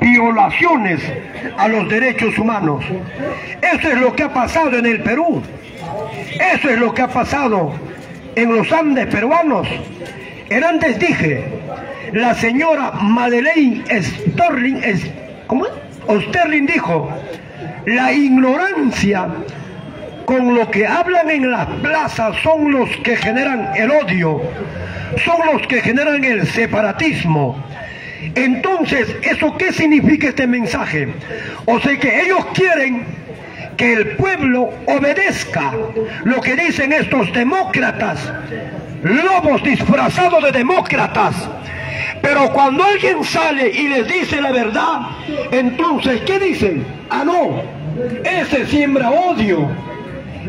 violaciones a los derechos humanos. Eso es lo que ha pasado en el Perú. Eso es lo que ha pasado en los Andes peruanos. Antes dije, la señora Madeleine Sterling dijo, la ignorancia con lo que hablan en las plazas son los que generan el odio, son los que generan el separatismo. Entonces, ¿eso qué significa este mensaje? O sea que ellos quieren que el pueblo obedezca lo que dicen estos demócratas, lobos disfrazados de demócratas. Pero cuando alguien sale y les dice la verdad, entonces, ¿qué dicen? Ah, no, ese siembra odio,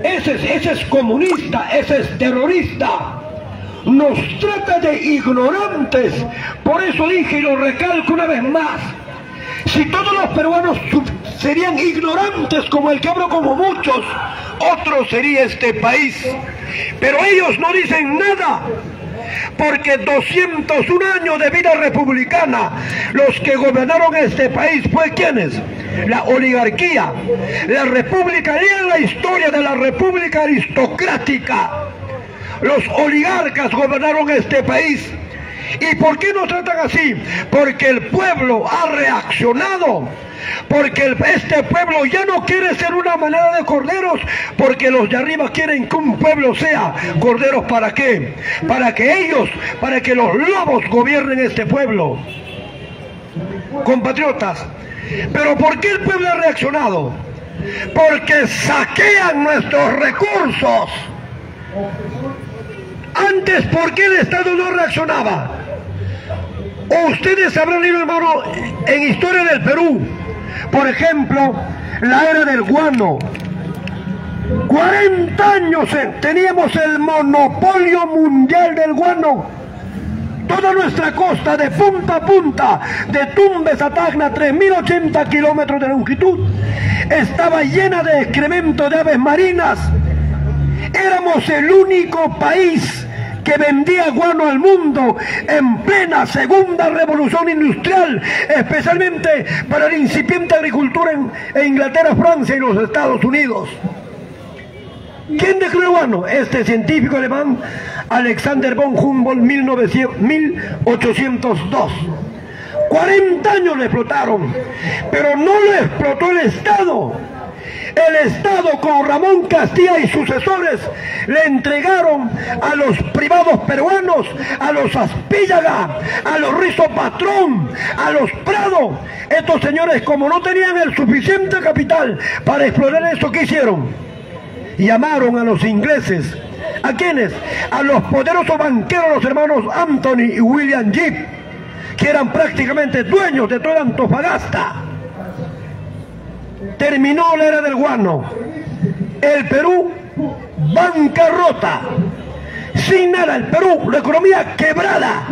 ese es comunista, ese es terrorista. Nos trata de ignorantes. Por eso dije y lo recalco una vez más, si todos los peruanos serían ignorantes como el que hablo, como muchos, otro sería este país. Pero ellos no dicen nada, porque 201 años de vida republicana, los que gobernaron este país fue ¿quiénes? La oligarquía. La república, lean la historia de la república aristocrática. Los oligarcas gobernaron este país. ¿Y por qué nos tratan así? Porque el pueblo ha reaccionado. Porque este pueblo ya no quiere ser una manada de corderos, porque los de arriba quieren que un pueblo sea corderos. ¿Para qué? Para que los lobos gobiernen este pueblo. Compatriotas, ¿pero por qué el pueblo ha reaccionado? Porque saquean nuestros recursos. Antes, ¿por qué el Estado no reaccionaba? Ustedes habrán leído, hermano, en historia del Perú, por ejemplo, la era del guano. 40 años teníamos el monopolio mundial del guano. Toda nuestra costa, de punta a punta, de Tumbes a Tacna, 3.080 kilómetros de longitud, estaba llena de excremento de aves marinas. Éramos el único país que vendía guano al mundo en plena segunda revolución industrial, especialmente para la incipiente agricultura en Inglaterra, Francia y los Estados Unidos. ¿Quién descubrió el guano? Este científico alemán, Alexander von Humboldt, 1802. 40 años lo explotaron, pero no lo explotó el Estado. El Estado, con Ramón Castilla y sucesores, le entregaron a los privados peruanos, a los Aspíllaga, a los Rizo Patrón, a los Prado. Estos señores, como no tenían el suficiente capital para explorar eso, ¿qué hicieron? Llamaron a los ingleses. ¿A quiénes? A los poderosos banqueros, los hermanos Anthony y William Jeep, que eran prácticamente dueños de toda Antofagasta. Terminó la era del guano. El Perú, bancarrota. Sin nada, el Perú, la economía quebrada.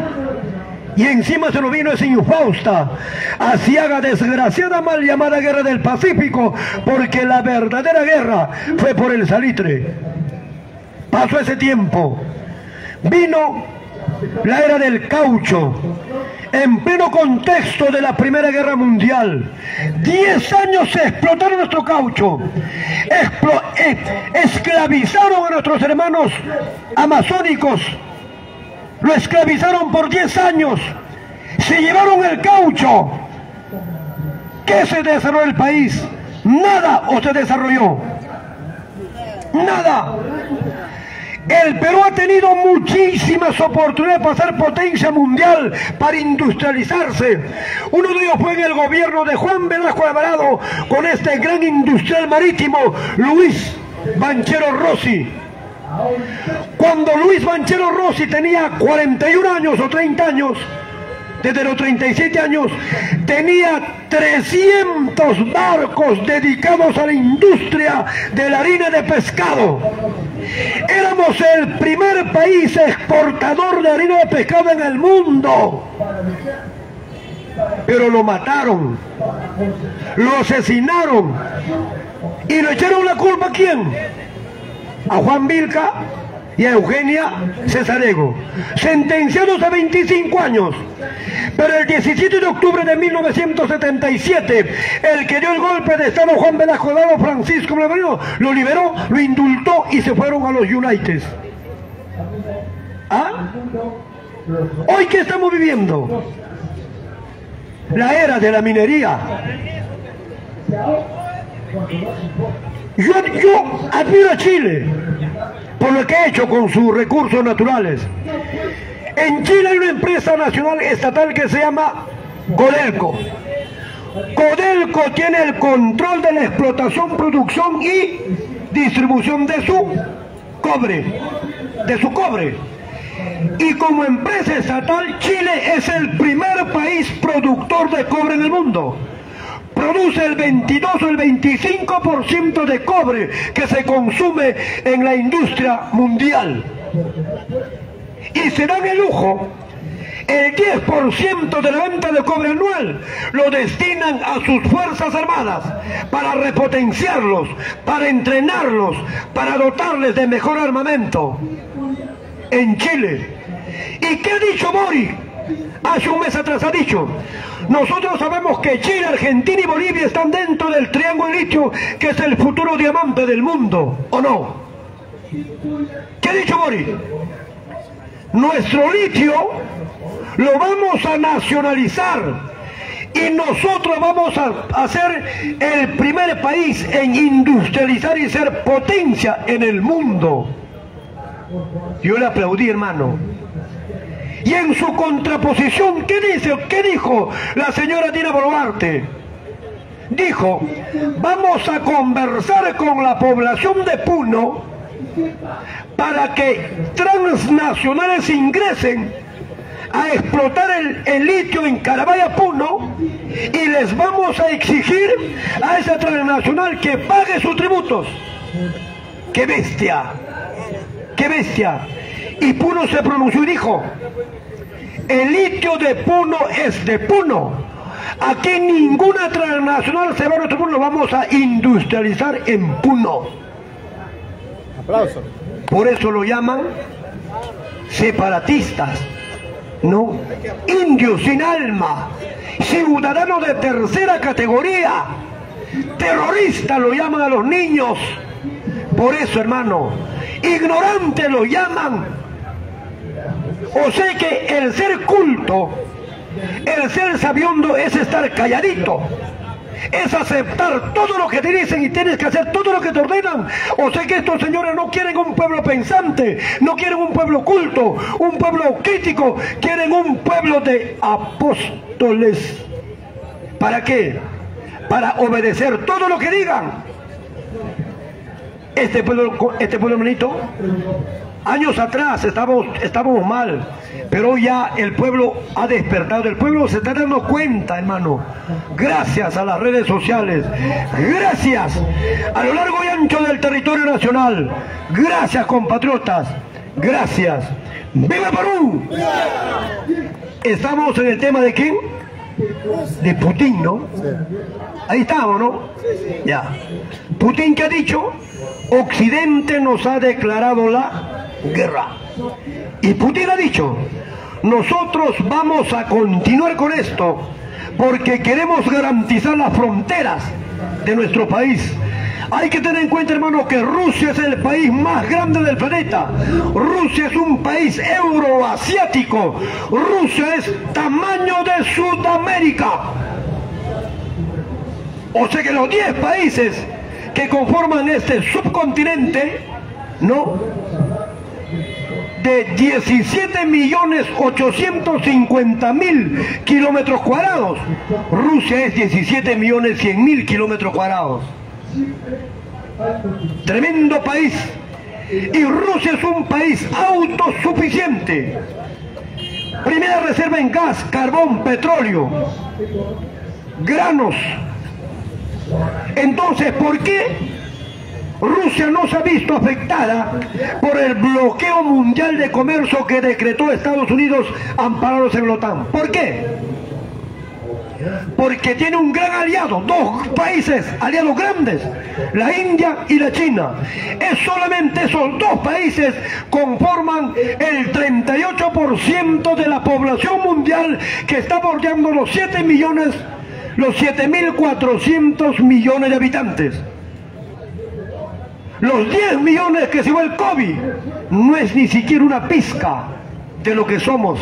Y encima se nos vino esa infausta, aciaga, desgraciada, mal llamada Guerra del Pacífico, porque la verdadera guerra fue por el salitre. Pasó ese tiempo. Vino la era del caucho, en pleno contexto de la Primera Guerra Mundial. 10 años se explotaron nuestro caucho, esclavizaron a nuestros hermanos amazónicos, lo esclavizaron por 10 años, se llevaron el caucho. ¿Qué se desarrolló el país? Nada. ¿O se desarrolló? Nada. El Perú ha tenido muchísimas oportunidades para ser potencia mundial, para industrializarse. Uno de ellos fue en el gobierno de Juan Velasco Alvarado, con este gran industrial marítimo, Luis Banchero Rossi. Cuando Luis Banchero Rossi tenía 41 años o 30 años, desde los 37 años, tenía 300 barcos dedicados a la industria de la harina de pescado. Éramos el primer país exportador de harina de pescado en el mundo. Pero lo mataron, lo asesinaron y le echaron la culpa ¿a quién? A Juan Vilca, y a Eugenia Cesarego, sentenciados a 25 años. Pero el 17 de octubre de 1977, el que dio el golpe de Estado, Juan Velasco Dado, Francisco Blanco, lo liberó, lo indultó y se fueron a los United. ¿Ah? ¿Hoy qué estamos viviendo? La era de la minería. Yo admiro a Chile por lo que ha hecho con sus recursos naturales. En Chile hay una empresa nacional estatal que se llama Codelco. Codelco tiene el control de la explotación, producción y distribución de su cobre. Y como empresa estatal, Chile es el primer país productor de cobre en el mundo. Produce el 22 o el 25% de cobre que se consume en la industria mundial. Y se dan el lujo, el 10% de la venta de cobre anual lo destinan a sus fuerzas armadas para repotenciarlos, para entrenarlos, para dotarles de mejor armamento. En Chile. ¿Y qué ha dicho Boric? Hace un mes atrás ha dicho: nosotros sabemos que Chile, Argentina y Bolivia están dentro del triángulo litio, que es el futuro diamante del mundo, ¿o no? ¿Qué ha dicho Boric? Nuestro litio lo vamos a nacionalizar y nosotros vamos a ser el primer país en industrializar y ser potencia en el mundo. Yo le aplaudí, hermano. Y en su contraposición, ¿qué dice? ¿Qué dijo la señora Dina Boluarte? Dijo: vamos a conversar con la población de Puno para que transnacionales ingresen a explotar el litio en Carabaya, Puno, y les vamos a exigir a esa transnacional que pague sus tributos. ¡Qué bestia! ¡Qué bestia! Y Puno se pronunció y dijo: el litio de Puno es de Puno. Aquí ninguna transnacional se va a nuestro Puno, lo vamos a industrializar en Puno. Aplauso. Por eso lo llaman separatistas, ¿no? Indios sin alma, ciudadanos de tercera categoría, terroristas lo llaman a los niños. Por eso, hermano, ignorantes lo llaman. O sea que el ser culto, el ser sabiondo es estar calladito, es aceptar todo lo que te dicen y tienes que hacer todo lo que te ordenan. O sea que estos señores no quieren un pueblo pensante, no quieren un pueblo culto, un pueblo crítico, quieren un pueblo de apóstoles. ¿Para qué? Para obedecer todo lo que digan. Este pueblo, hermanito, años atrás estábamos mal, pero hoy ya el pueblo ha despertado, el pueblo se está dando cuenta, hermano, gracias a las redes sociales, gracias a lo largo y ancho del territorio nacional, gracias, compatriotas, gracias. ¡Viva Perú! Estamos en el tema de ¿quién? De Putin, ¿no? Ahí estamos, ¿no? Ya. Putin, ¿qué ha dicho? Occidente nos ha declarado la guerra. Y Putin ha dicho: nosotros vamos a continuar con esto porque queremos garantizar las fronteras de nuestro país. Hay que tener en cuenta, hermano, que Rusia es el país más grande del planeta. Rusia es un país euroasiático. Rusia es tamaño de Sudamérica. O sea que los 10 países que conforman este subcontinente, ¿no?, de 17.850.000 kilómetros cuadrados, Rusia es 17.100.000 kilómetros cuadrados. Tremendo país. Y Rusia es un país autosuficiente. Primera reserva en gas, carbón, petróleo, granos. Entonces, ¿por qué Rusia no se ha visto afectada por el bloqueo mundial de comercio que decretó Estados Unidos amparados en la OTAN? ¿Por qué? porque tiene un gran aliado, dos países aliados grandes, la India y la China. Es solamente esos dos países conforman el 38% de la población mundial, que está bordeando los 7.400 millones de habitantes. Los 10 millones que se va el COVID no es ni siquiera una pizca de lo que somos.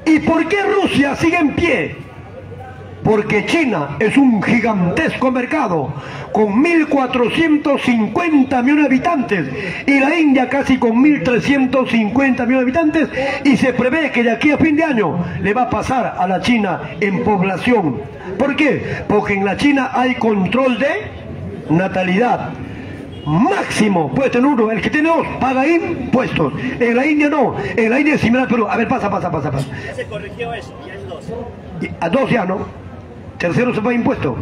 ¿Y por qué Rusia sigue en pie? Porque China es un gigantesco mercado con 1.450 millones de habitantes y la India casi con 1.350 millones de habitantes, y se prevé que de aquí a fin de año le va a pasar a la China en población. ¿Por qué? Porque en la China hay control de natalidad máximo. Puede tener uno, el que tiene dos paga impuestos. En la India no, en la India es similar, pero a ver, pasa. Ya se corrigió eso, ya es 2. A 2 ya, ¿no? Tercero se paga impuesto.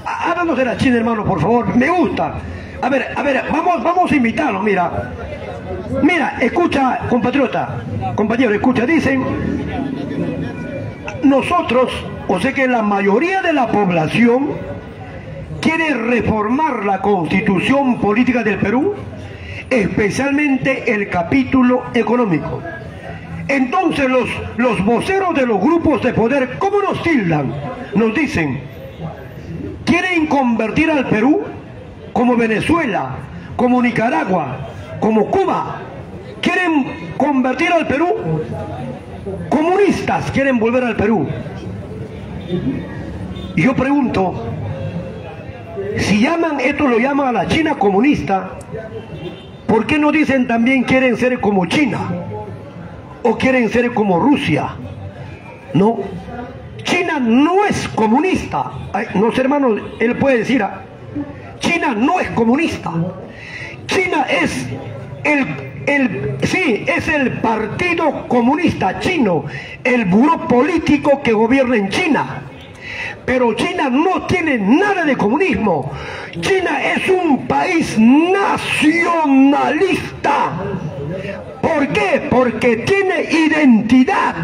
Háblanos de la China, hermano, por favor, me gusta. A ver, vamos a invitarlo, mira, escucha, compañero, escucha, dicen, nosotros, o sea que la mayoría de la población quiere reformar la constitución política del Perú, especialmente el capítulo económico. Entonces los voceros de los grupos de poder, ¿cómo nos tildan? Nos dicen, quieren convertir al Perú como Venezuela, como Nicaragua, como Cuba. Quieren convertir al Perú, comunistas quieren volver al Perú. Y yo pregunto, si esto lo llaman a la China comunista, ¿por qué no dicen también quieren ser como China? ¿O quieren ser como Rusia? No, China no es comunista. Ay, no sé, hermano, él puede decir, China no es comunista. China es es el Partido Comunista Chino, el buró político que gobierna en China. Pero China no tiene nada de comunismo. China es un país nacionalista. ¿Por qué? Porque tiene identidad.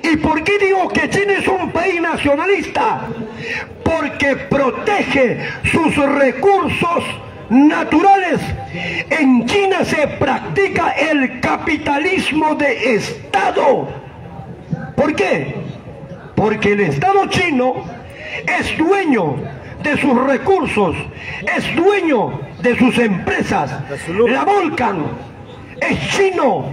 ¿Y por qué digo que China es un país nacionalista? Porque protege sus recursos naturales. En China se practica el capitalismo de Estado. ¿Por qué? Porque el Estado chino es dueño de sus recursos, es dueño de sus empresas. La Volcan es chino,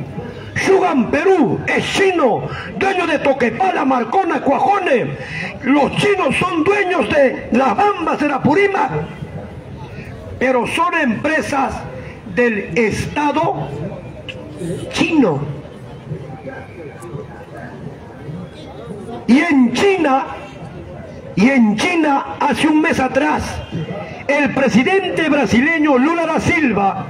Sugan Perú es chino, dueño de Toquepala, Marcona, Cuajone. Los chinos son dueños de las Bambas de la Purímac, pero son empresas del Estado chino. Y en China, hace un mes atrás, el presidente brasileño Lula da Silva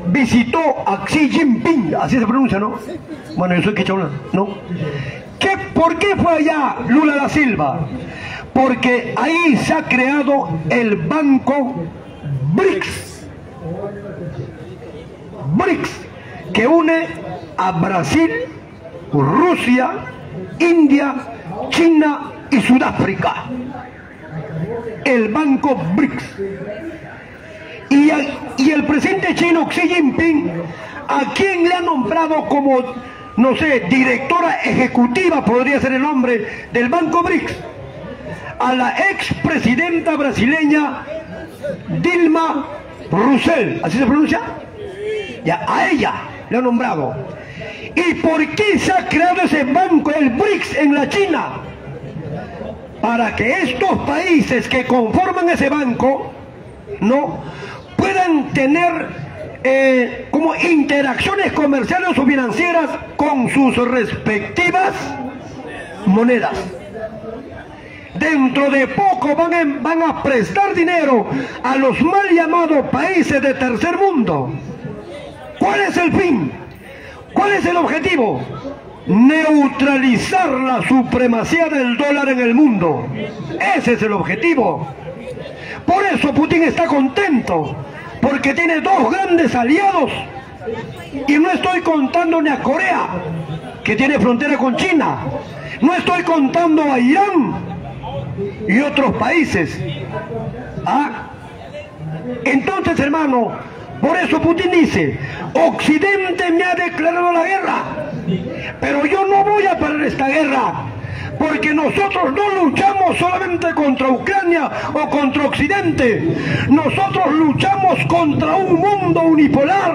visitó a Xi Jinping, así se pronuncia, ¿no? Bueno, yo soy quechua, ¿no? ¿Por qué fue allá Lula da Silva? Porque ahí se ha creado el banco BRICS, que une a Brasil, Rusia, India, China y Sudáfrica. El banco BRICS. Y el presidente chino Xi Jinping, ¿a quién le ha nombrado como, no sé, directora ejecutiva, podría ser el nombre, del banco BRICS? A la expresidenta brasileña Dilma Rousseff, ¿así se pronuncia? Ya, a ella le ha nombrado. ¿Y por qué se ha creado ese banco, el BRICS, en la China? Para que estos países que conforman ese banco no puedan tener como interacciones comerciales o financieras con sus respectivas monedas. Dentro de poco van a prestar dinero a los mal llamados países de tercer mundo. ¿Cuál es el fin? ¿Cuál es el objetivo? Neutralizar la supremacía del dólar en el mundo. Ese es el objetivo. Por eso Putin está contento, porque tiene dos grandes aliados. Y no estoy contando ni a Corea, que tiene frontera con China, No estoy contando a Irán y otros países. Entonces, hermano, por eso Putin dice, Occidente me ha declarado la guerra, pero yo no voy a parar esta guerra, porque nosotros no luchamos solamente contra Ucrania o contra Occidente, nosotros luchamos contra un mundo unipolar,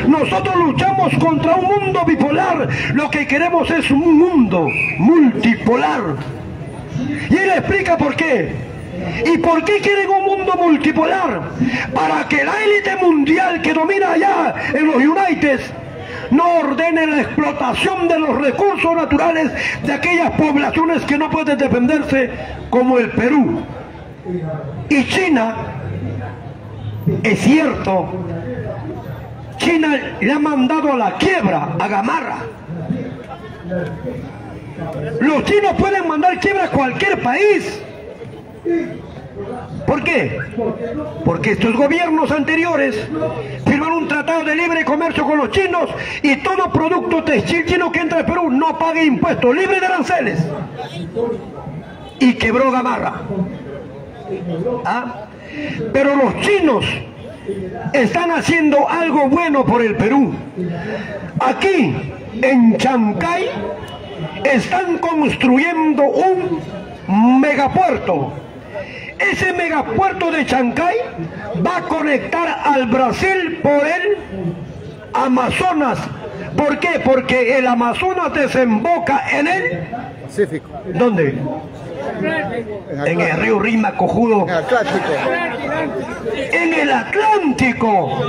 nosotros luchamos contra un mundo bipolar, lo que queremos es un mundo multipolar. Y él explica por qué. ¿Y por qué quieren un mundo multipolar? Para que la élite mundial que domina allá en los United no ordene la explotación de los recursos naturales de aquellas poblaciones que no pueden defenderse, como el Perú. Y China, es cierto, China le ha mandado a la quiebra a Gamarra. Los chinos pueden mandar quiebra a cualquier país. ¿Por qué? Porque estos gobiernos anteriores firmaron un tratado de libre comercio con los chinos y todo producto textil chino que entra al Perú no pague impuestos, libre de aranceles. Y quebró Gamarra. Pero los chinos están haciendo algo bueno por el Perú. Aquí, en Chancay, están construyendo un megapuerto. Ese megapuerto de Chancay va a conectar al Brasil por el Amazonas. ¿Por qué? Porque el Amazonas desemboca en el Pacífico. ¿Dónde? En el río Rima, cojudo. En el Atlántico. En el Atlántico.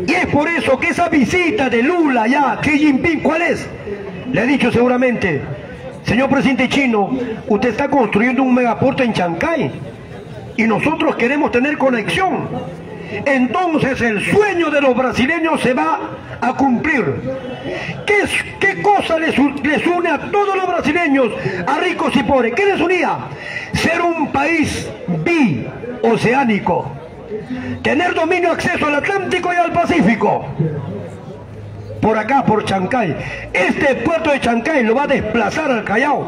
Y es por eso que esa visita de Lula ya, Xi Jinping, ¿cuál es? Le ha dicho seguramente: señor presidente chino, usted está construyendo un megapuerto en Chancay y nosotros queremos tener conexión. Entonces el sueño de los brasileños se va a cumplir. ¿Qué cosa les une a todos los brasileños, a ricos y pobres? ¿Qué les unía? Ser un país bioceánico, tener dominio, acceso al Atlántico y al Pacífico. Por acá, por Chancay. Este puerto de Chancay lo va a desplazar al Callao.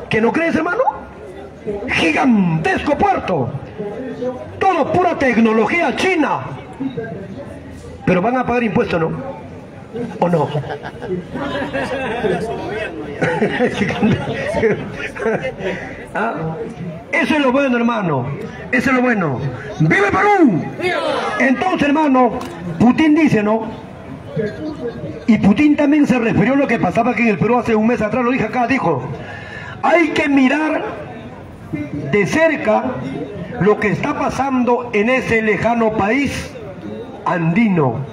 ¿Que no crees, hermano? Gigantesco puerto. Todo pura tecnología china. Pero van a pagar impuestos, ¿no? ¿O no? Eso es lo bueno, hermano. Eso es lo bueno. ¡Vive Perú! Entonces, hermano, Putin dice, ¿no? Y Putin también se refirió a lo que pasaba aquí en el Perú hace un mes atrás, lo dije acá, dijo: hay que mirar de cerca lo que está pasando en ese lejano país andino.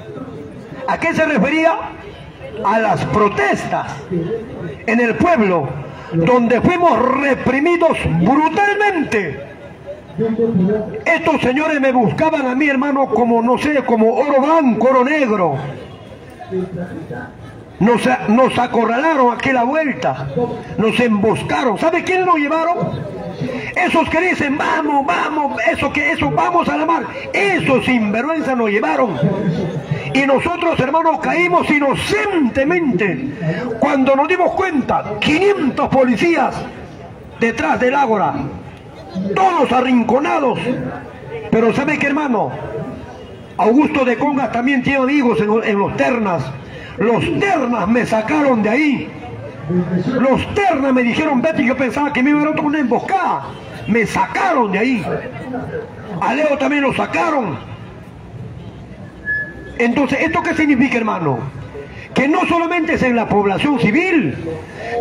¿A qué se refería? A las protestas en el pueblo, donde fuimos reprimidos brutalmente. Estos señores me buscaban a mí, hermano, como, no sé, como oro blanco, oro negro. Nos acorralaron aquí a la vuelta, nos emboscaron. ¿Sabe quiénes nos llevaron? Esos que dicen, vamos, vamos a la mar. Esos sinvergüenza nos llevaron. Y nosotros, hermanos, caímos inocentemente. Cuando nos dimos cuenta, 500 policías detrás del ágora, todos arrinconados. Pero ¿sabe qué, hermano? Augusto de Congas también tiene amigos en los Ternas. Los Ternas me sacaron de ahí. Los Ternas me dijeron, vete, yo pensaba que me iba a dar una emboscada. Me sacaron de ahí. A Leo también lo sacaron. Entonces, ¿esto qué significa, hermano? Que no solamente es en la población civil,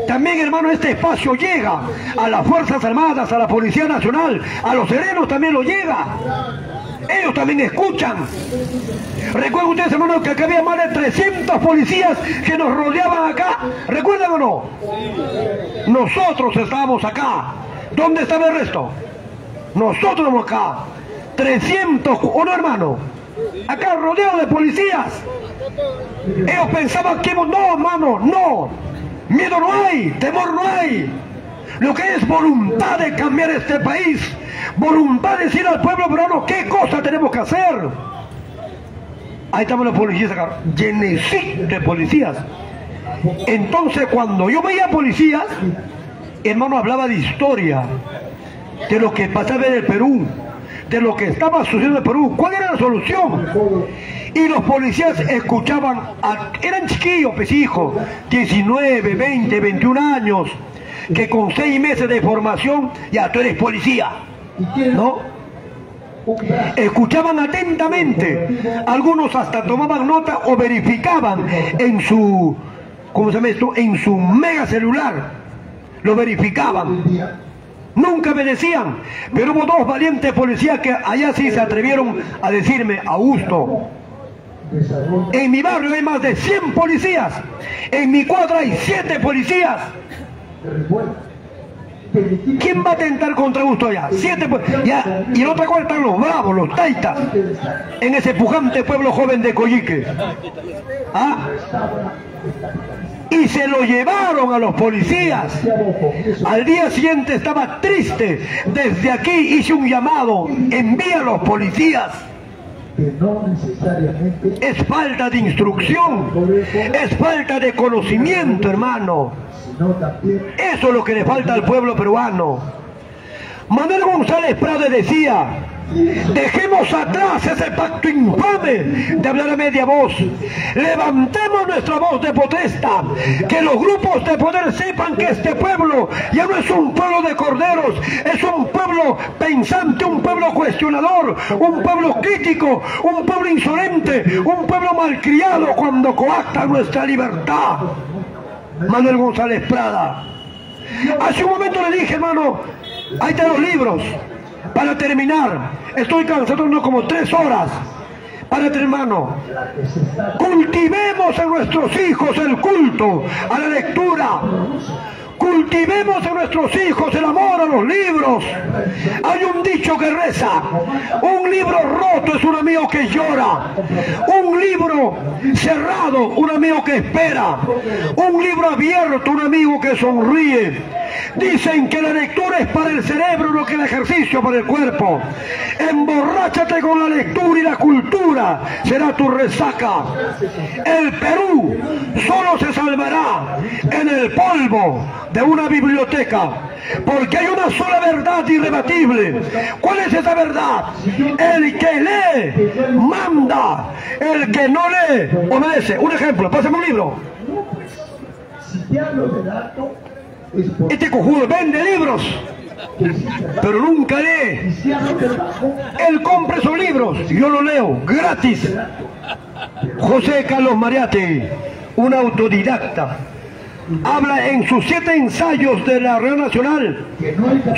también, hermano, este espacio llega a las Fuerzas Armadas, a la Policía Nacional, a los serenos también lo llega. Ellos también escuchan. ¿Recuerdan ustedes, hermano, que acá había más de 300 policías que nos rodeaban acá? ¿Recuerdan o no? Nosotros estábamos acá. ¿Dónde estaba el resto? Nosotros estamos acá. 300, ¿o no, hermano? Acá rodeados de policías. Ellos pensaban que no, hermano, no. Miedo no hay, temor no hay. Lo que es voluntad de cambiar este país, voluntad de decir al pueblo peruano qué cosa tenemos que hacer. Ahí estamos los policías acá, llenecitos de policías. Entonces cuando yo veía policías, hermano, hablaba de historia, de lo que pasaba en el Perú, de lo que estaba sucediendo en el Perú, cuál era la solución. Y los policías escuchaban, eran chiquillos, pues hijos, 19, 20, 21 años, que con 6 meses de formación, ya tú eres policía, ¿no? Escuchaban atentamente, algunos hasta tomaban nota o verificaban en su, ¿cómo se llama esto?, en su mega celular, lo verificaban. Nunca me decían, pero hubo 2 valientes policías que allá sí se atrevieron a decirme: Augusto, en mi barrio hay más de 100 policías, en mi cuadra hay 7 policías. ¿Quién va a atentar contra Augusto allá? 7 ya, y en otra cuadra están los bravos, los taitas, en ese pujante pueblo joven de Coyique. ¿Ah? Y se lo llevaron a los policías. Al día siguiente estaba triste. Desde aquí hice un llamado: envía a los policías. Es falta de instrucción, es falta de conocimiento, hermano. Eso es lo que le falta al pueblo peruano. Manuel González Prade decía: dejemos atrás ese pacto infame de hablar a media voz. Levantemos nuestra voz de protesta. Que los grupos de poder sepan que este pueblo ya no es un pueblo de corderos, es un pueblo pensante, un pueblo cuestionador, un pueblo crítico, un pueblo insolente, un pueblo malcriado cuando coacta nuestra libertad. Manuel González Prada. Hace un momento le dije, hermano, ahí están los libros. Para terminar, estoy cansado, no como 3 horas. Para terminar, hermano, cultivemos en nuestros hijos el culto a la lectura. Cultivemos en nuestros hijos el amor a los libros. Hay un dicho que reza: un libro roto es un amigo que llora, un libro cerrado un amigo que espera, un libro abierto un amigo que sonríe. Dicen que la lectura es para el cerebro, no que el ejercicio para el cuerpo. Emborráchate con la lectura y la cultura será tu resaca. El Perú solo se salvará en el polvo de una biblioteca, porque hay una sola verdad irrebatible. ¿Cuál es esa verdad? El que lee manda, el que no lee obedece. Un ejemplo, pásame un libro. Este cojudo vende libros, pero nunca lee. Él compra esos libros, yo los leo gratis. José Carlos Mariate, un autodidacta, habla en sus 7 ensayos de la Radio Nacional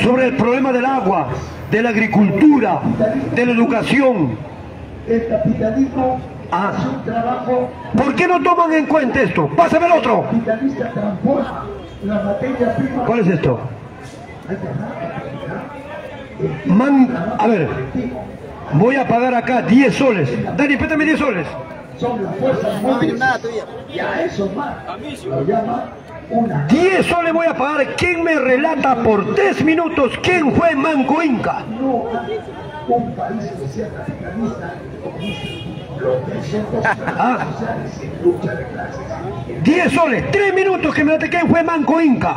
sobre el problema del agua, de la agricultura, de la educación. ¿Por qué no toman en cuenta esto? Pásame el otro. ¿Cuál es esto? A ver, voy a pagar acá 10 soles. Dani, préstame 10 soles. No hay nada todavía. 10 soles voy a pagar. ¿Quién me relata por 3 minutos quién fue Manco Inca? Ah, 10 soles, 3 minutos que me relate quién fue Manco Inca.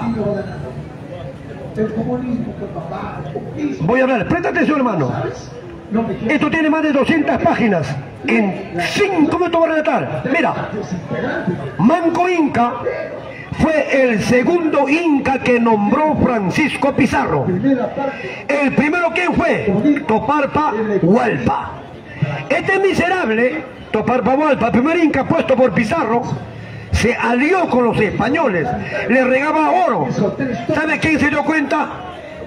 Voy a hablar, presta atención, hermano. Esto tiene más de 200 páginas. En 5 minutos voy a relatar. Mira, Manco Inca fue el segundo Inca que nombró Francisco Pizarro. El primero, ¿quién fue? Toparpa Hualpa. Este miserable, Toparpa Hualpa, el primer Inca puesto por Pizarro, se alió con los españoles, le regaba oro. ¿Sabe quién se dio cuenta?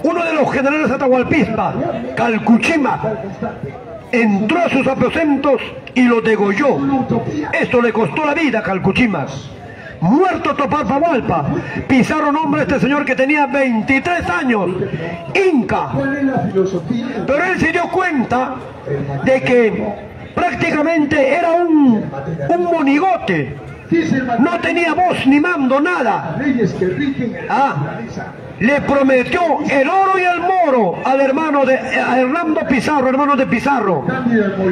Uno de los generales atahualpistas, Calcuchima, entró a sus aposentos y lo degolló. Esto le costó la vida a Calcuchima. Muerto Toparpa Hualpa, Pizarro nombra a este señor que tenía 23 años, Inca. Pero él se dio cuenta de que prácticamente era un monigote, no tenía voz ni mando, nada. Le prometió el oro y el moro al hermano de a Hernando Pizarro, hermano de Pizarro.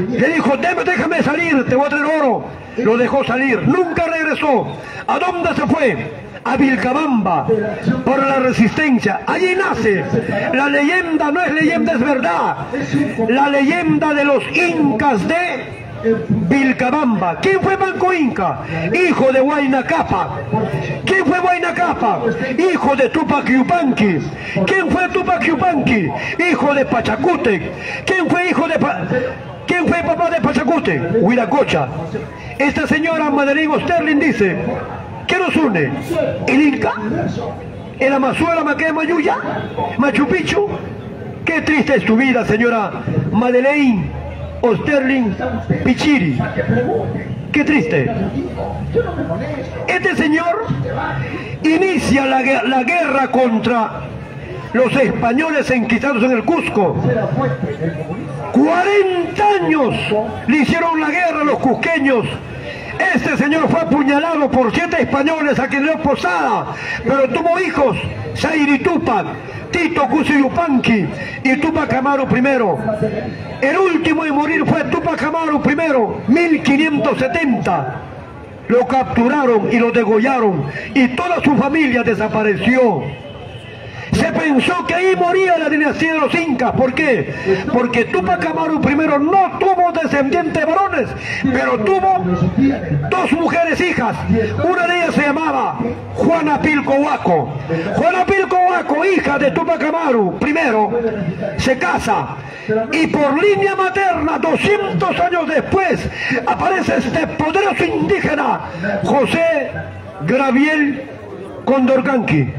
Le dijo, déjame salir, te voy a traer oro. Lo dejó salir, nunca regresó. ¿A dónde se fue? A Vilcabamba, por la resistencia. Allí nace la leyenda, no es leyenda, es verdad. La leyenda de los incas de Vilcabamba. ¿Quién fue Manco Inca? Hijo de Huayna Cápac. ¿Quién fue Huayna Cápac? Hijo de Tupac Yupanqui. ¿Quién fue Tupac Yupanqui? Hijo de Pachacútec. ¿Quién fue ¿Quién fue papá de Pachacútec? Huiracocha. Esta señora Madeleine Osterling dice, ¿qué nos une? ¿El Inca? ¿El Amazuela, Maquea, Mayuya? ¿Machu Picchu? Qué triste es tu vida, señora Madeleine Osterling Pichiri. Qué triste. Este señor inicia la guerra contra los españoles enquistados en el Cusco. 40 años le hicieron la guerra a los cusqueños. Este señor fue apuñalado por 7 españoles a quien le dio posada, pero tuvo hijos, Zaire y Tupac, Tito Cusi Yupanqui y Tupac Amaru I. El último en morir fue Tupac Amaru I, 1570. Lo capturaron y lo degollaron y toda su familia desapareció. Se pensó que ahí moría la dinastía de los incas. ¿Por qué? Porque Tupac Amaru I no tuvo descendientes varones, pero tuvo 2 mujeres hijas. Una de ellas se llamaba Juana Pilco Huaco. Juana Pilco Huaco, hija de Tupac Amaru I, se casa. Y por línea materna, 200 años después, aparece este poderoso indígena, José Gabriel Condorcanqui,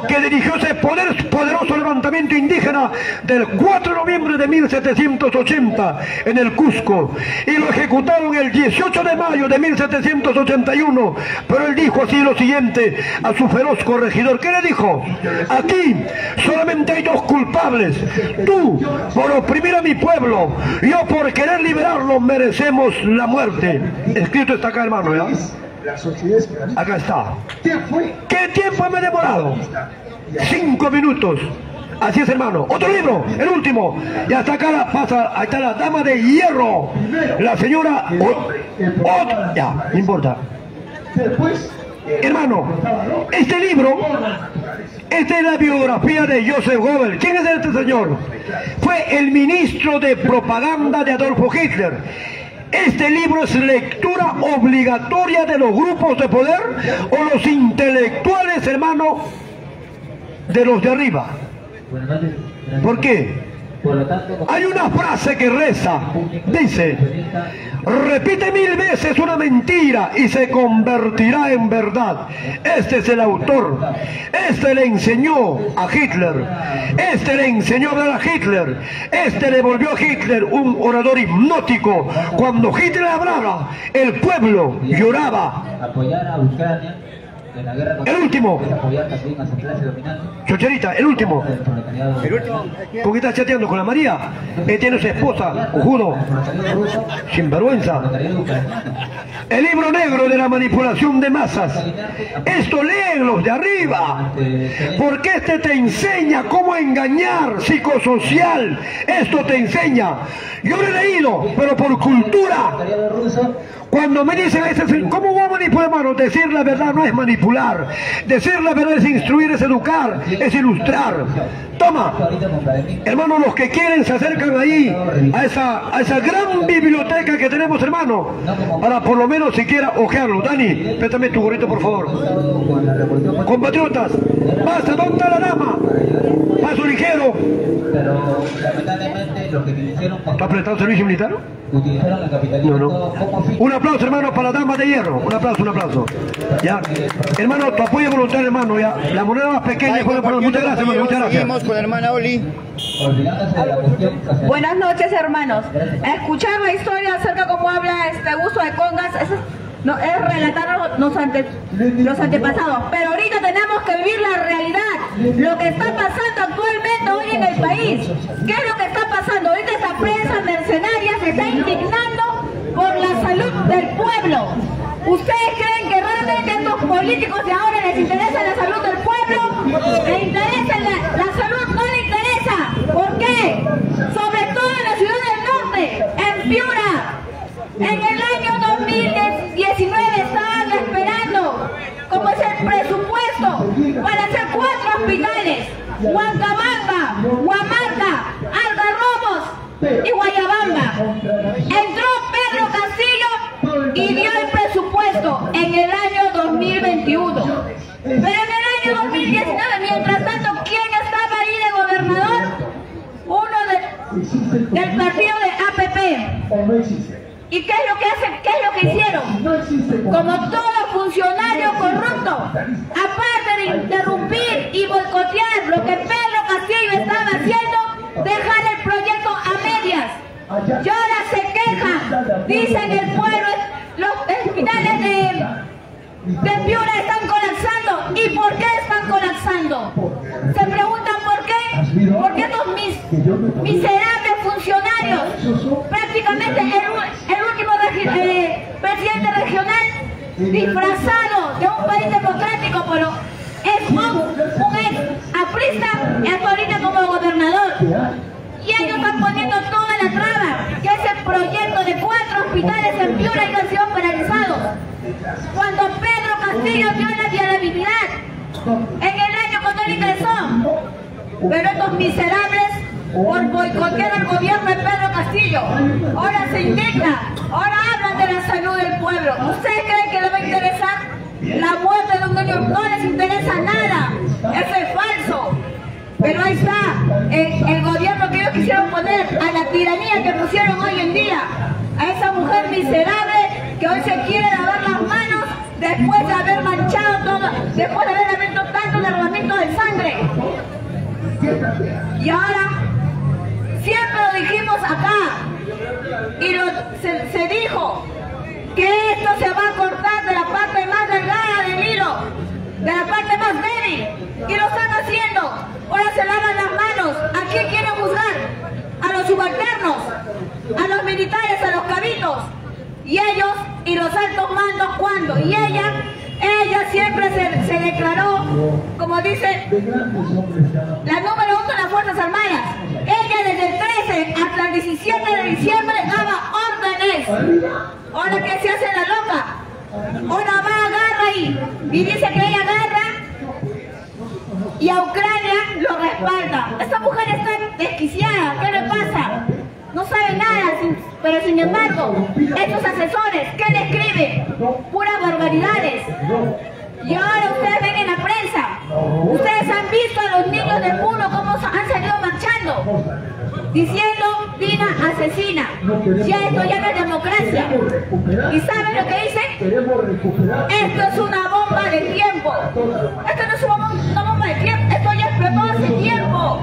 que dirigió ese poderoso levantamiento indígena del 4 de noviembre de 1780 en el Cusco, y lo ejecutaron el 18 de mayo de 1781. Pero él dijo así lo siguiente a su feroz corregidor. ¿Qué le dijo? Aquí solamente hay 2 culpables: tú por oprimir a mi pueblo, yo por querer liberarlo. Merecemos la muerte. Escrito está acá, hermano, ¿ya? Acá está. ¿Qué tiempo me he demorado? 5 minutos. Así es, hermano. Otro libro, el último. Y hasta acá pasa, ahí está la dama de hierro, la señora ya, no importa. Hermano, este libro, esta es la biografía de Joseph Goebbels. ¿Quién es este señor? Fue el ministro de propaganda de Adolfo Hitler. Este libro es lectura obligatoria de los grupos de poder o los intelectuales, hermano, de los de arriba. ¿Por qué? Hay una frase que reza, dice: repite 1000 veces una mentira y se convertirá en verdad. Este es el autor. Este le enseñó a Hitler. Este le enseñó a hablar a Hitler. Este le volvió a Hitler un orador hipnótico. Cuando Hitler hablaba, el pueblo lloraba. Apoyar a Ucrania en la guerra el último. Apoyar también a su clase dominante. Chocherita, el último. El último. ¿Por qué está chateando con la María? Él tiene su esposa, cojudo, sinvergüenza. El libro negro de la manipulación de masas. Esto leen los de arriba, porque este te enseña cómo engañar, psicosocial. Esto te enseña. Yo lo he leído, pero por cultura. Cuando me dicen, ¿cómo voy a manipular, hermano? Decir la verdad no es manipular. Decir la verdad es instruir, es educar, es ilustrar. Toma, hermano, los que quieren se acercan ahí a esa gran biblioteca que tenemos, hermano, para por lo menos siquiera ojearlo. Dani, préstame tu gorrito, por favor. Compatriotas, basta, ¿dónde está la dama? Paso ligero. Pero lamentablemente lo que hicieron... ¿Está prestando servicio militar? Utilizaron el capitalismo. No. Un aplauso, hermano, para la dama de hierro. Un aplauso. Ya. Hermano, tu apoyo voluntario, hermano, ya. La moneda más pequeña fue para... Muchas gracias, hermano, muchas gracias. Seguimos con la hermana Oli. Buenas noches, hermanos. Escuchar la historia acerca de cómo habla este uso de congas es relatar los antepasados. Pero ahorita tenemos que vivir la realidad. Lo que está pasando actualmente hoy en el país. ¿Qué es lo que está pasando? Ahorita esta prensa mercenaria se está indignando por la salud del pueblo. ¿Ustedes creen que realmente a estos políticos de ahora les interesa la salud del pueblo? ¿Les interesa la salud? No les interesa. ¿Por qué? Sobre todo en la ciudad del norte, en Piura. En el año 2019 estaban esperando, como es el presupuesto, para hacer 4 hospitales: Huancabamba, Huamanta, Algarrobos y Guayabamba. Entró Pedro Castillo y dio el presupuesto en el año 2021. Pero en el año 2019, mientras tanto, ¿quién estaba ahí de gobernador? Uno del partido de APP. ¿Y qué es lo que hacen? ¿Qué es lo que hicieron? Como todo funcionario corrupto, aparte de interrumpir y boicotear lo que Pedro Castillo estaba haciendo, dejar el proyecto a medias. Y ahora se quejan, dicen el pueblo, los hospitales de Piura están colapsando. ¿Y por qué están colapsando? Se preguntan por qué. Porque estos miserables funcionarios, prácticamente el último presidente regional disfrazado de un país democrático, pero es un ex aprista, es ahorita como gobernador. Y ellos están poniendo toda la traba, que es el proyecto de 4 hospitales en Piura y que han sido paralizados. Cuando Pedro Castillo dio la viabilidad en el año cuando él ingresó. Pero estos miserables, por boicotear al gobierno de Pedro Castillo, ahora se indignan, ahora hablan de la salud del pueblo. ¿Ustedes creen que les va a interesar la muerte de un niño? No les interesa nada, eso es falso. Pero ahí está el gobierno que ellos quisieron poner, a la tiranía que pusieron hoy en día, a esa mujer miserable que hoy se quiere lavar las manos después de haber manchado todo, después de haber abierto tanto derramamiento de sangre. Y ahora, siempre lo dijimos acá, y se dijo que esto se va a cortar de la parte más delgada del hilo, de la parte más débil, y lo están haciendo. Ahora se lavan las manos. ¿A quién quieren juzgar? A los subalternos, a los militares, a los cabitos, y ellos y los altos mandos. ¿Cuándo? Y ella siempre se declaró, como dice, la número 1 de las Fuerzas Armadas. Ella desde el 13 hasta el 17 de diciembre daba órdenes. Ahora que se hace la loca, ahora va, agarra y dice que ella agarra y a Ucrania lo respalda. Esta mujer está desquiciada. ¿Qué le pasa? No sabe nada, pero sin embargo, estos asesores, ¿qué le escriben? Puras barbaridades. Y ahora ustedes ven en la prensa, ustedes han visto a los niños del mundo cómo han salido marchando, diciendo Dina asesina. Ya esto ya no es democracia. ¿Y saben lo que dicen? Esto es una bomba de tiempo. Esto no es una bomba de tiempo, esto ya explotó hace tiempo.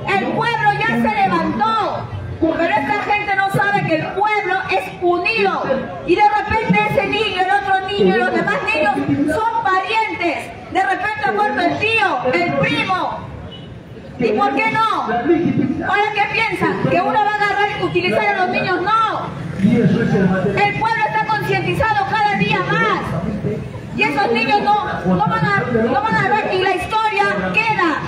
El pueblo ya se levantó. Pero esta gente no sabe que el pueblo es unido. Y de repente ese niño, el otro niño y los demás niños son parientes. De repente ha muerto el tío, el primo. ¿Y por qué no? Ahora, ¿qué piensan? ¿Que uno va a agarrar y utilizar a los niños? No. El pueblo está concientizado cada día más. Y esos niños no van a agarrar, y la historia queda.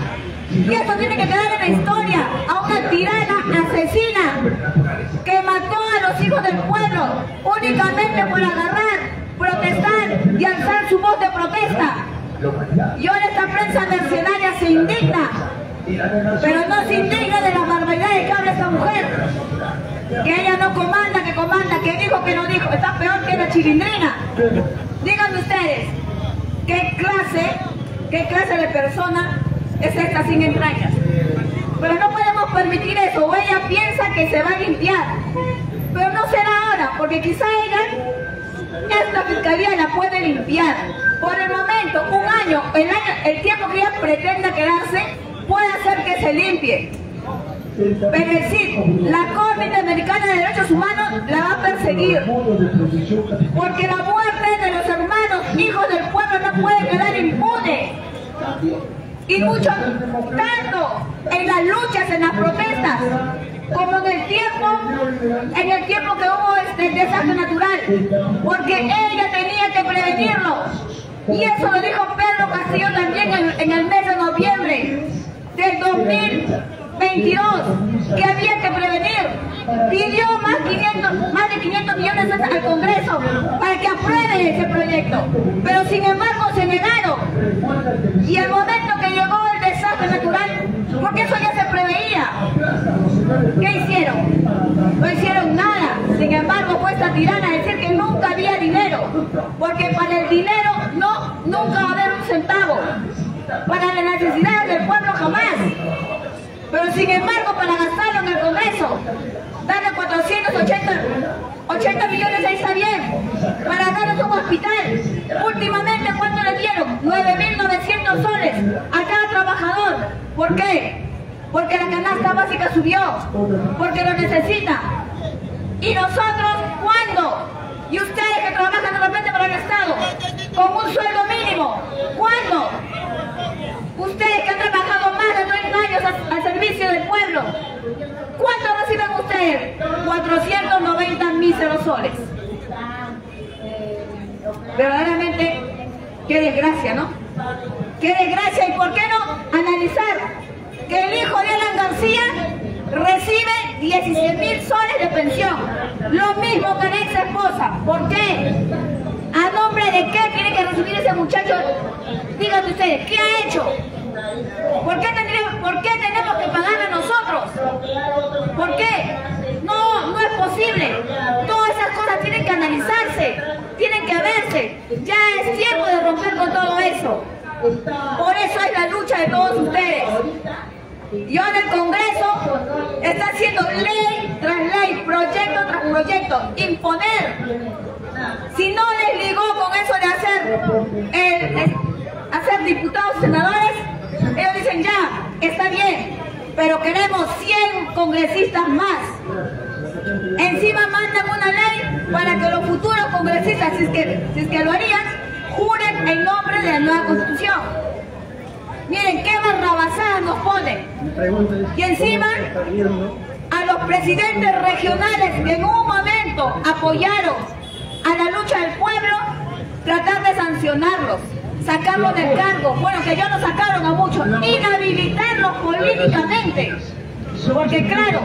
Y esto tiene que quedar en la historia, a una tirana asesina que mató a los hijos del pueblo únicamente por agarrar, protestar y alzar su voz de protesta. Y ahora esta prensa mercenaria se indigna, pero no se indigna de las barbaridades que habla esta mujer. Que ella no comanda, que dijo que no dijo, está peor que la chilindrina. Díganme ustedes, ¿qué clase de persona es esta sin entrañas? Pero no podemos permitir eso. O ella piensa que se va a limpiar, pero no será ahora, porque quizá esta fiscalía la puede limpiar por el momento, un año, el tiempo que ella pretenda quedarse, puede hacer que se limpie. Pero el CID, la Corte Interamericana de Derechos Humanos, la va a perseguir, porque la muerte de los hermanos, hijos del pueblo, no puede quedar impune. Y mucho, tanto en las luchas, en las protestas, como en el tiempo que hubo el desastre natural, porque ella tenía que prevenirlo. Y eso lo dijo Pedro Castillo también en el mes de noviembre del 2022, que había que prevenir. Pidió más de 500 millones al Congreso para que apruebe ese proyecto, pero sin embargo se negaron. Y el momento que llegó el desastre natural, porque eso ya se preveía, ¿qué hicieron? No hicieron nada. Sin embargo fue esta tirana a decir que nunca había dinero, porque para el dinero nunca va a haber un centavo, para las necesidades del pueblo jamás. Pero sin embargo, para gastarlo en el Congreso, darle 480 millones, ahí está bien, para darles un hospital. Últimamente, ¿cuánto le dieron? 9.900 soles a cada trabajador. ¿Por qué? Porque la canasta básica subió, porque lo necesita. ¿Y nosotros cuándo? Y ustedes que trabajan de repente para el Estado, con un sueldo mínimo, ¿cuándo? Ustedes que han trabajado más de 30 años al servicio del pueblo, ¿cuánto reciben ustedes? 490 míseros soles. Verdaderamente, qué desgracia, ¿no? Qué desgracia. ¿Y por qué no analizar que el hijo de Alan García recibe 17.000 soles de pensión? Lo mismo que la ex esposa. ¿Por qué? ¿A nombre de qué tiene que recibir ese muchacho? Díganme ustedes, ¿qué ha hecho? ¿Por qué tenemos que pagarle nosotros? ¿Por qué? No es posible. Todas esas cosas tienen que analizarse, tienen que verse. Ya es tiempo de romper con todo eso. Por eso es la lucha de todos ustedes. Y ahora el Congreso está haciendo ley tras ley, proyecto tras proyecto, imponer. Si no les ligó con eso de hacer diputados, senadores, ellos dicen ya, está bien, pero queremos 100 congresistas más. Encima mandan una ley para que los futuros congresistas, si es que lo harían, juren en nombre de la nueva Constitución. Miren qué barrabasadas nos ponen. Y encima a los presidentes regionales que en un momento apoyaron a la lucha del pueblo, tratar de sancionarlos, sacarlos del cargo. Bueno, que ya nos sacaron a muchos, inhabilitarlos políticamente. Porque claro,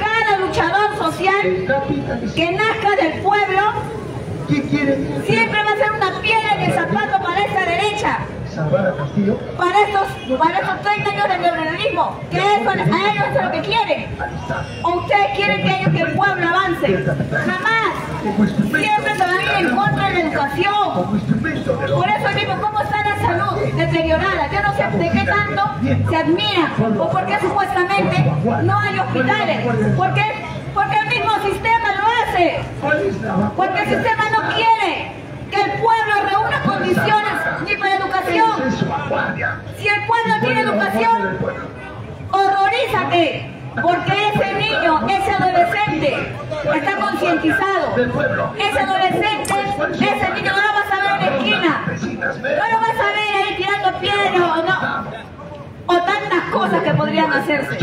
cada luchador social que nazca del pueblo siempre va a ser una piedra en el zapato para esta derecha, para estos 30 años del neoliberalismo, que a ellos es lo que quieren. ¿O ustedes quieren que el pueblo avance? Jamás. Siempre se van a ir en contra de la educación. Por eso mismo, ¿cómo está la salud deteriorada? Yo no sé de qué tanto se admira, o por qué supuestamente no hay hospitales. ¿Por qué? Porque el mismo sistema lo hace. Porque el sistema no quiere que el pueblo reúna condiciones ni para educación. Si el pueblo tiene educación, horrorízate, porque ese niño, ese adolescente está concientizado. Ese adolescente, ese niño no lo vas a ver en la esquina, no lo vas a ver ahí tirando piedras o tantas cosas que podrían hacerse.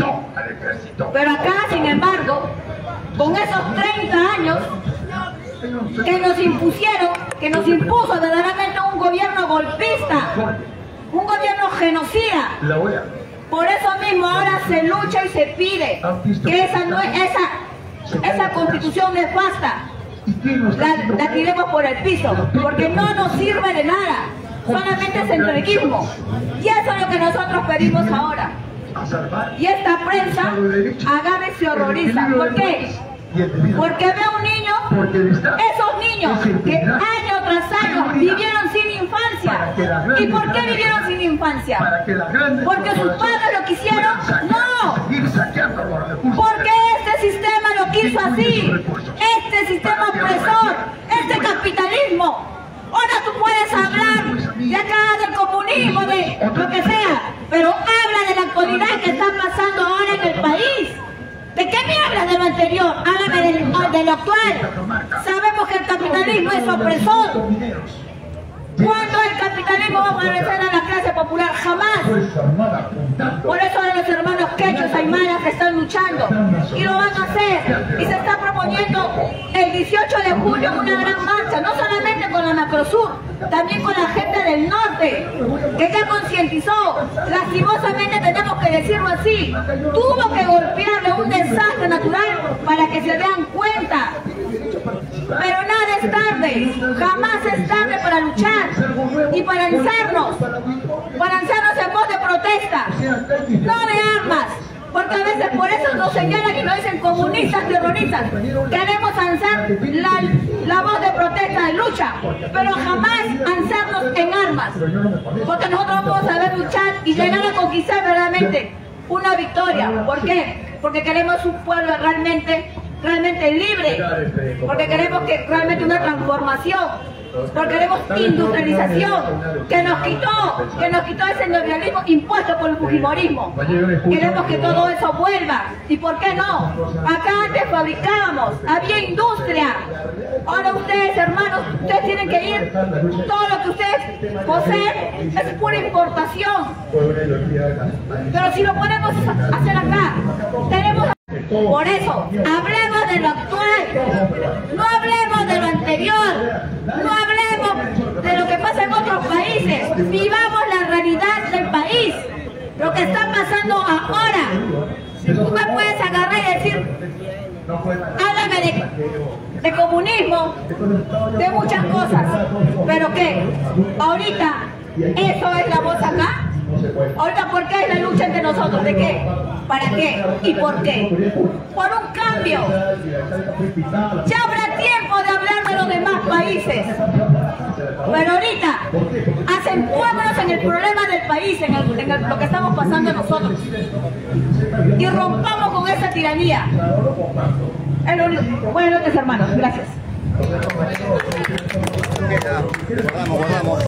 Pero acá, sin embargo, con esos 30 años que nos impusieron, que nos impuso verdaderamente un gobierno golpista, un gobierno genocida. Por eso mismo ahora se lucha y se pide que esa constitución nefasta la tiremos por el piso, porque no nos sirve de nada, solamente es entreguismo. Y eso es lo que nosotros pedimos ahora. Y esta prensa agarra y se horroriza. ¿Por qué? Porque ve a un niño, esos niños que año tras año vivieron sin infancia. ¿Y por qué vivieron sin infancia? ¿Porque sus padres lo quisieron? No. Porque este sistema lo quiso así. Este sistema opresor, este capitalismo. Ahora tú puedes hablar de acá del comunismo, de lo que sea, pero habla de la actualidad que está pasando ahora en el país. ¿De qué me hablas de lo anterior? Háblame de lo actual. Sabemos que el capitalismo es opresor. ¿Cuándo el capitalismo va a favorecer a la clase popular? Jamás. Por eso los hermanos quechos aymaras que están luchando luchando y lo van a hacer. Y se está proponiendo el 18 de julio una gran marcha, no solamente con la Macrosur, también con la gente del norte, que ya concientizó. Lastimosamente tenemos que decirlo así, tuvo que golpearle un desastre natural para que se den cuenta. Pero nada es tarde, jamás es tarde para luchar y para alzarnos en voz de protesta, no de armas, porque a veces por eso nos señalan y nos dicen comunistas, terroristas. Queremos alzar la voz de protesta, de lucha, pero jamás alzarnos en armas, porque nosotros vamos a saber luchar y llegar a conquistar verdaderamente una victoria. ¿Por qué? Porque queremos un pueblo realmente libre, porque queremos que realmente una transformación, porque queremos industrialización que nos quitó ese neoliberalismo impuesto por el fujimorismo. Queremos que todo eso vuelva. ¿Y por qué no? Acá antes fabricábamos, había industria. Ahora ustedes, hermanos, ustedes tienen que ir, todo lo que ustedes poseen es pura importación. Pero si lo podemos hacer acá, tenemos. Por eso, hablemos de lo actual, no hablemos de lo anterior, no hablemos de lo que pasa en otros países, vivamos la realidad del país, lo que está pasando ahora. Tú me puedes agarrar y decir, háblame de comunismo, de muchas cosas, pero ¿qué? Ahorita, ¿eso es la voz acá? Ahorita, ¿por qué es la lucha entre nosotros? ¿De qué? ¿Para qué? ¿Y por qué? Por un cambio. Ya habrá tiempo de hablar de los demás países. Pero ahorita, acentuémonos en el problema del país, en lo que estamos pasando nosotros. Y rompamos con esa tiranía. Buenas noches, hermanos. Gracias. Guardamos.